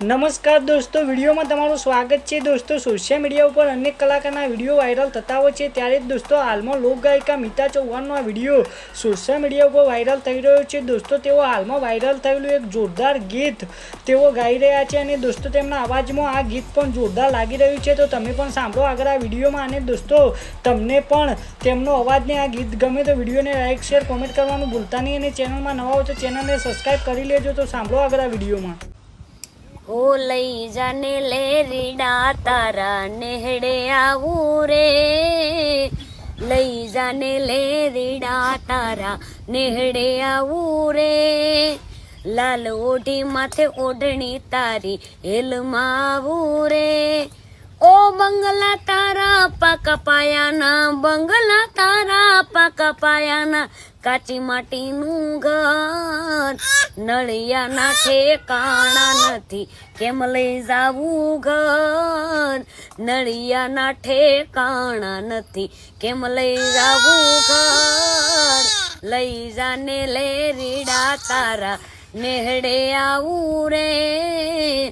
નમસ્કાર દોસ્તો, વિડીયોમાં તમારું સ્વાગત છે। દોસ્તો, સોશિયલ મીડિયા ઉપર અનેક કલાકારના વિડીયો વાયરલ થતા હોય છે, ત્યારે જ દોસ્તો હાલમાં લોકગાયિકા મીતા ચૌહાણનો આ વિડીયો સોશિયલ મીડિયા ઉપર વાયરલ થઈ રહ્યો છે। દોસ્તો, તેઓ હાલમાં વાયરલ થયેલું એક જોરદાર ગીત તેઓ ગાઈ રહ્યા છે અને દોસ્તો તેમના અવાજમાં આ ગીત પણ જોરદાર લાગી રહ્યું છે। તો તમે પણ સાંભળો આગળ આ વિડીયોમાં। અને દોસ્તો, તમને પણ તેમનો અવાજને આ ગીત ગમે તો વિડીયોને લાઇક શેર કોમેન્ટ કરવાનું ભૂલતા નહીં અને ચેનલમાં નવા હો તો ચેનલને સબસ્ક્રાઈબ કરી લેજો। તો સાંભળો આગળ આ વિડીયોમાં। ઓ લઈ જાને લેરીડા તારા નેહડે આવું રે, લઈ જાને લેરીડા તારા નેહડે આવું રે, લાલ ઓઢી માથે ઓઢણી તારી હેલમાં આવું રે, ઓ બંગલા તારા પાકા પાયાના, બંગલા તારા પાકા પાયાના, કાચી માટીનું ઘર, નળિયાના ઠેકાણા નથી, કેમ લઈ જાવું ઘર, નળિયાના ઠેકાણા નથી, કેમ લઈ જાવું ઘર, લઈ જાને લેરીડા તારા નેહડે આવું રે।